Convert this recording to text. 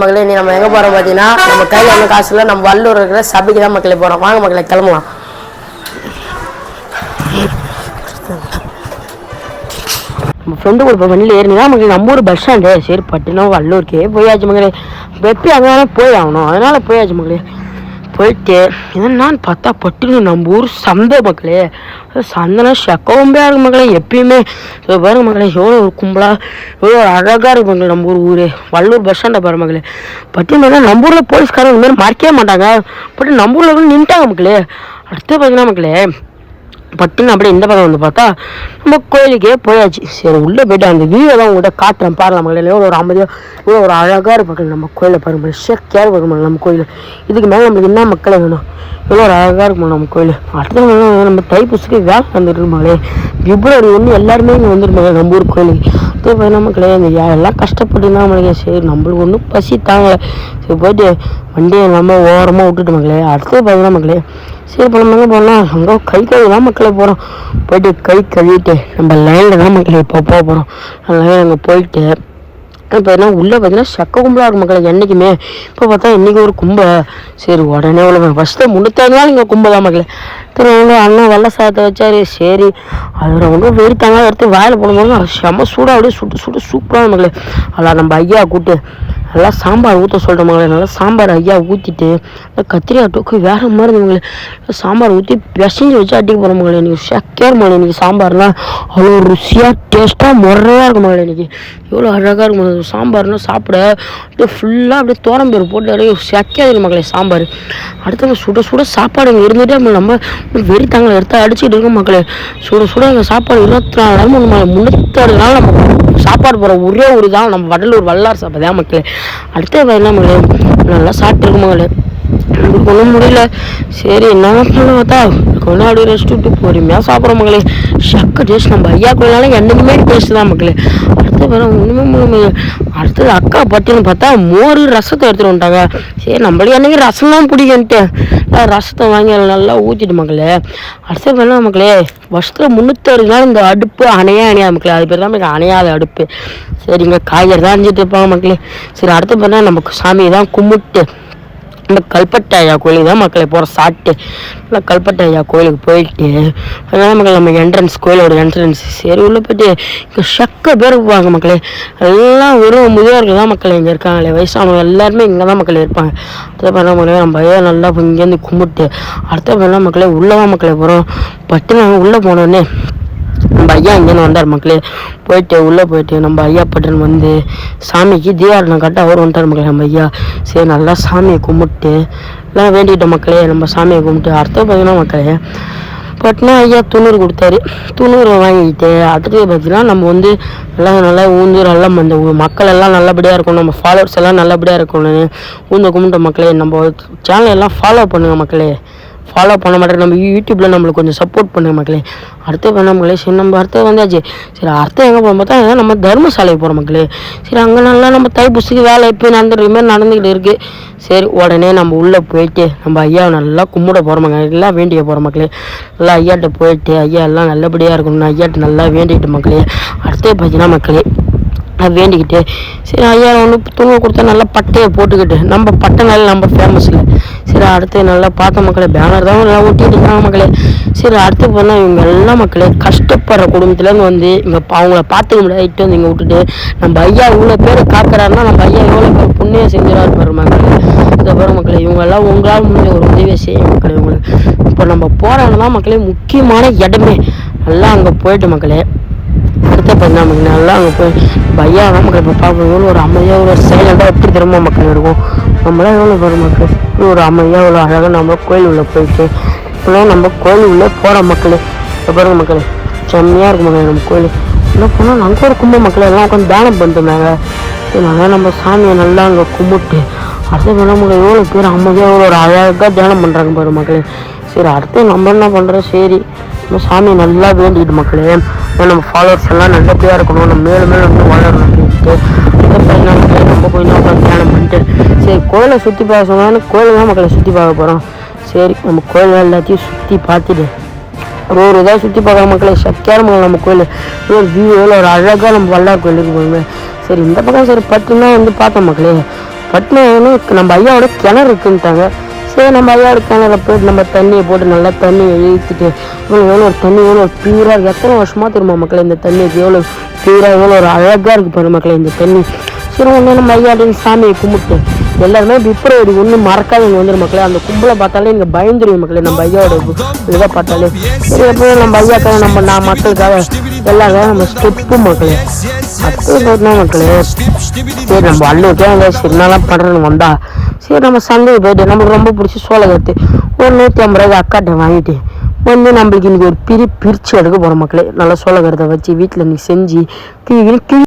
மக்களே நீ நம்ம எங்கே போகிறோம் பார்த்தீங்கன்னா நம்ம கையில் ஒன்றும் காசு இல்லை. நம்ம வல்லூர் இருக்கிற சபைக்கு தான் மக்களே போகிறோம். வாங்க மக்களை கிளம்பலாம். நம்ம ஃப்ரெண்டு கூட இப்போ வண்டியில் ஏறினா மக்களே நம்ம ஊர் பஸ் ஸ்டாண்டு சரி பட்டுனா வல்லூருக்கே போயாச்சு மக்களே. வெப்பி அங்கே போய் ஆகணும், அதனால் போயாச்சு மக்களே. போயிட்டு என்னன்னு பார்த்தா பட்டுன்னு நம்ம ஊர் சந்தை மக்களே. சந்தைனா செக்கவும்பே இருக்கும் மக்களே. எப்பயுமே பாருங்க மக்களே, எவ்வளோ ஒரு கும்பலாக எவ்வளோ அழகாக இருக்கும் மக்களே நம்ம ஊர் வல்லூர் பஸ் ஸ்டாண்டை பாரு மக்களே. பட்டு பார்த்தா நம்ம ஊரில் போலீஸ்காரங்க இந்த மாதிரி மறைக்கவே மாட்டாங்க. பட்டு நம்ம ஊரில் கூட நின்ட்டாங்க மக்களே. அடுத்து பார்த்தீங்கன்னா மக்களே பட்டுன்னு அப்படியே இந்த பக்கம் வந்து பார்த்தா நம்ம கோயிலுக்கே போயாச்சு. சரி உள்ளே போய்ட்டு அந்த வியூவை தான் உங்கள்கிட்ட காட்டுறேன் பாருலாம் மக்களே. எவ்வளோ ஒரு அமைதியாக இவ்வளோ ஒரு அழகாக இருப்பாங்க நம்ம கோயிலை பாருங்க. ஷேக்காக இருக்கும் நம்ம கோயில். இதுக்கு மேலே நம்மளுக்கு என்ன மக்களை வேணும்? எவ்வளோ ஒரு அழகாக இருக்கும் நம்ம கோயில். அடுத்த நம்ம தைப்பூசத்துக்கு வேலை வந்துட்டு இருப்பாங்களே. பிப்ரவரி 1 எல்லாருமே இங்கே வந்துருப்பாங்க நம்ம ஊர் கோயிலுக்கு. அடுத்து பார்த்தீங்கன்னா மக்களே இந்த எல்லாம் கஷ்டப்பட்டு தான் நம்மளுக்கு சரி நம்மளுக்கு ஒன்றும் பசி தாங்க. சரி போய்ட்டு வண்டியை நம்ம ஓரமாக விட்டுட்டு மக்களே. அடுத்து பார்த்தீங்கன்னா மக்களே சரி இப்போ நம்ம எங்கே போகலாம், அங்கே கை கழுவிதான் மக்களை போகிறோம். போய்ட்டு கை கழுவிட்டு நம்ம லைனில் தான் மக்களை இப்போ போக போகிறோம். லைன் அங்கே போயிட்டு இப்போ என்ன உள்ளே பார்த்தீங்கன்னா செக்க கும்பலாக இருக்கும் மக்களை என்றைக்குமே. இப்போ பார்த்தா இன்றைக்கி ஒரு கும்பை சரி உடனே உள்ள ஃபஸ்ட்டு முன்னூத்தாங்க இங்கே கும்பை தான் மக்களே. திரும்ப அண்ணன் வெள்ளை சாதத்தை வச்சார். சரி அதில் வந்து வெறித்தாங்க எடுத்து வாயில் போடும்போது செம்ம சூடாக அப்படியே சுட்டு சுட்டு சூப்பரான மக்களே. அதில் நம்ம ஐயா கூப்பிட்டு நல்லா சாம்பார் ஊற்ற சொல்கிற மகளே. நல்லா சாம்பார் ஐயா ஊற்றிட்டு கத்திரிக்காய் டொக்கு வேறு மாதிரி இருந்தவங்களே. சாம்பார் ஊற்றி பிசைஞ்சு வச்சு அடிக்க போகிற மகளே. இன்றைக்கி செக்கையாக மகளே. இன்றைக்கி சாம்பார்லாம் அவ்வளோ ருசியாக டேஸ்ட்டாக முறையாக இருக்கும் மகளே. இன்றைக்கி எவ்வளோ அழகாக இருக்கும் சாம்பார்னால் சாப்பிட அப்படியே ஃபுல்லாக அப்படியே தோரம்பேர் போட்டு அப்படியே செக்கையாக இருக்கும் மகளே சாம்பார். அடுத்தவங்க சுட சுட சாப்பாடு இங்கே இருந்துகிட்டே நம்ம வெறித்தாங்களை எடுத்து அடிச்சுட்டு இருக்கோம் மக்களே. சுட சுட எங்கள் சாப்பாடு 24 நாள் 360 நாள் நம்ம சாப்பாடு போகிற ஒரே ஒரு தான் நம்ம வடலூர் வல்லார் சாப்பாடு தான் மக்களே. அடுத்த என்ன மக்களே நல்லா சாப்பிட்ருக்கு மக்களே. நம்மளுக்கு ஒன்றும் முடியல. சரி என்ன பண்ண பார்த்தா கொஞ்சம் அப்படியே ரெஸ்ட் விட்டு பொறுமையாக சாப்பிட்ற மக்களே. சக்க டேஸ்ட் நம்ம ஐயா கோயிலால என்றைக்குமே டேஸ்ட் தான் மக்களே. அடுத்த வேறு ஒன்றுமே அடுத்தது அக்கா பட்டின்னு பார்த்தா மோர் ரசத்தை எடுத்துகிட்டு வந்துட்டாங்க. சரி நம்மளுக்கு என்றைக்கு ரசம் தான் பிடிக்குன்ட்டு ரசத்தை வாங்கி நல்லா ஊற்றிட்டு மக்களே. அடுத்த வேணா மக்களே வருஷத்தில் 360 நாள் இந்த அடுப்பு அணையாது மக்களே. அது பேர் தான் அணையாத அடுப்பு. சரி இங்கே காய்கறி தான் அணிஞ்சிட்டு இருப்பாங்க மக்களே. சரி அடுத்த பேர்னா நமக்கு சாமியை தான் கும்பிட்டு இந்த கல்பட்டை ஐயா கோயிலுக்கு தான் மக்களை போகிற சாப்பிட்டு நல்லா கல்பட்டை ஐயா கோயிலுக்கு போயிட்டு அதனால் மக்கள் நம்ம என்ட்ரன்ஸ் கோயிலோட என்ட்ரன்ஸ் சரி உள்ளே போய்ட்டு இங்கே சக்க பேர் இருப்பாங்க மக்களே. எல்லாம் வெறும் முதியோர்கள் தான் மக்கள் இங்கே இருக்காங்களே. வயசானவங்க எல்லாருமே இங்கே தான் மக்கள் இருப்பாங்க. அடுத்த பண்ண மக்களே நம்ம ஐயா நல்லா இங்கேருந்து கும்பிட்டு அடுத்த பண்ண மக்களே உள்ளே தான் மக்களை போகிறோம். பட்டு நாங்கள் உள்ளே போனோடனே நம்ம ஐயா இங்கேன்னு வந்தார் மக்களே. போயிட்டு உள்ளே போயிட்டு நம்ம ஐயா பட்டுன்னு வந்து சாமிக்கு தீபாவளி கட்ட அவர் வந்துட்டார் மக்களே நம்ம ஐயா. சரி நல்லா சாமியை கும்பிட்டு எல்லாம் வேண்டிக்கிட்ட மக்களே. நம்ம சாமியை கும்பிட்டு அடுத்த பார்த்தீங்கன்னா மக்களே பட்டுனா ஐயா 90 கொடுத்தாரு. 90 வாங்கிக்கிட்டு அடுத்து பார்த்தீங்கன்னா நம்ம வந்து நல்லா ஊந்து நல்லா அந்த மக்கள் எல்லாம் நல்லபடியாக இருக்கணும், நம்ம ஃபாலோவர்ஸ் எல்லாம் நல்லபடியாக இருக்கணும்னு ஊந்த கும்பிட்ட மக்களே. நம்ம சேனல் எல்லாம் ஃபாலோ பண்ணுங்க மக்களே. ஃபாலோ பண்ண மாட்டேன் நம்ம யூடியூப்பில் நம்மளுக்கு கொஞ்சம் சப்போர்ட் பண்ணுங்க மக்களே. அடுத்து பண்ண மக்களே. சரி நம்ம அடுத்து வந்தாச்சு. சரி அடுத்து எங்கே போகிறோம் பார்த்தா நம்ம தர்மசாலைக்கு போகிறோம் மக்களே. சரி அங்கே நல்லா நம்ம தைப்பூசத்துக்கு வேலை இப்போ மாதிரி நடந்துக்கிட்டு இருக்குது. சரி உடனே நம்ம உள்ளே போயிட்டு நம்ம ஐயாவை நல்லா கும்பிட போகிற மக்களே. எல்லாம் வேண்டிய போகிற மக்களே. நல்லா ஐயாட்ட போயிட்டு ஐயா எல்லாம் நல்லபடியாக இருக்கணும் ஐயாட்ட நல்லா வேண்டிக்கிட்டு மக்களே. அடுத்து பார்த்தீங்கன்னா மக்களே வேண்டிக்கிட்டு சரி ஐயா ஒன்று துணி கொடுத்தா நல்லா பட்டையை போட்டுக்கிட்டு நம்ம பட்டை நாள் நம்ம ஃபேமஸ் இல்லை. சரி அடுத்து நல்லா பார்த்த மக்களே பேனர் தான் நல்லா ஒட்டிட்டு இருக்காங்க மக்களே. சரி அடுத்து போனால் இவங்க எல்லா மக்களே கஷ்டப்படுற குடும்பத்துலேருந்து வந்து இங்கே அவங்கள பார்த்துக்க முடியாது இட்டு வந்து இங்கே விட்டுட்டு நம்ம ஐயா இவ்வளோ பேர் காக்கிறாருன்னா நம்ம ஐயா எவ்வளோ பேர் புண்ணியம் செஞ்சுறாரு பாரு மக்களே. இதை பாரு மக்களே இவங்கெல்லாம் உங்களால் முடிஞ்ச ஒரு உதவியை செய்ய மக்களே இவங்களுக்கு. இப்போ நம்ம போகிறாங்கன்னா மக்களே முக்கியமான இடமே நல்லா அங்கே போயிட்டு மக்களே. அடுத்த பார்த்தா மக்கள் நல்லா அங்கே போய் பையா மக்கள் இப்போ பார்க்கணும் ஒரு அமைதியாக ஒரு சைலண்டாக எப்படி திரும்ப மக்கள் இருக்கும். நம்மளாம் எவ்வளோ வரும் மக்கள் ஒரு அமைதியாக ஒரு அழகாக நம்ம கோயில் உள்ளே போயிட்டு இப்போலாம் நம்ம கோயில் உள்ளே போகிற மக்கள் இப்போ பாருங்க மக்கள் செம்மையாக இருக்கும் மக்கள். நம்ம கோயில் உள்ளே போனால் அங்கே ஒரு கும்ப மக்கள் எல்லாம் உட்காந்து தியானம் பண்ணிட்டுருந்தாங்க. சரி நல்லா நம்ம சாமியை நல்லா அங்கே கும்பிட்டு அடுத்த பண்ண மக்கள் எவ்வளோ பேர் அமைதியாக ஒரு அழகாக தியானம் பண்ணுறாங்க பாரு மக்களே. சரி அடுத்து நம்ம என்ன பண்ணுறோம் சரி நம்ம சாமியை நல்லா வேண்டிக்கிட்டு மக்களே. நம்ம ஃபாலோவர்ஸ் எல்லாம் நல்லபடியாக இருக்கணும், நம்ம மேலும் மேலும் வந்து வளரணும் அப்படின்ட்டு நம்ம கொஞ்சம் உட்காந்து தியானம் பண்ணிட்டு சரி கோயிலை சுற்றி பார்க்க சொன்னாலும் கோயில் தான் மக்களை சுற்றி பார்க்க போகிறோம். சரி நம்ம கோயில் எல்லாத்தையும் சுற்றி பார்த்துட்டு ஒரு இதாக சுற்றி பார்க்குற மக்களை சக்கியான மக்கள் நம்ம கோயில் ஒரு வியூ எவ்வளோ ஒரு அழகாக நம்ம வல்லார் கோயிலுக்கு போகணுமே. சரி இந்த பக்கம் சரி பட்டுன்னா வந்து பார்த்தோம் மக்களே. பட்டினம் நம்ம ஐயாவோட கிணறு இருக்குன்ட்டாங்க. சரி நம்ம ஐயாவோட கிணறுல போயிட்டு நம்ம தண்ணியை போட்டு நல்லா தண்ணியை இழுத்துட்டு எவ்வளோ ஒரு தண்ணி எவ்வளோ ஒரு பியூராக எத்தனை வருஷமா தெரியுமா மக்களே இந்த தண்ணி எவ்வளோ பியூராக எவ்வளோ ஒரு அழகாக இருக்குது பாரு மக்களே இந்த தண்ணி. சரி ஒன்று நம்ம ஐயாட்டின்னு சாமியை கும்பிட்டு எல்லாருமே பிப்ரவரி 1 மறக்காத இங்கே வந்துடும் மக்களே. அந்த கும்பலை பார்த்தாலே இங்கே பயந்துருவோம் மக்களே நம்ம ஐயாவோட இதை பார்த்தாலே. சரி எப்போயும் நம்ம ஐயாக்காக நான் மக்களுக்காக எல்லாருக்காக நம்ம ஸ்டெப்பு மக்களே அப்படின்னா மக்களே. சரி நம்ம அல்லுக்கே அங்கே சரி என்னெல்லாம் பண்ணுறேன்னு வந்தா சரி நம்ம சந்தைக்கு போயிட்டு நம்மளுக்கு ரொம்ப பிடிச்சி சோளக்கருத்து ஒரு 150 ரூபாய்க்கு அக்காட்டை வாங்கிட்டு வந்து நம்மளுக்கு இன்றைக்கி ஒரு பிரித்து எடுக்க போகிறோம் மக்களே. நல்லா சோளக்கருத்தை வச்சு வீட்டில் இன்றைக்கி செஞ்சு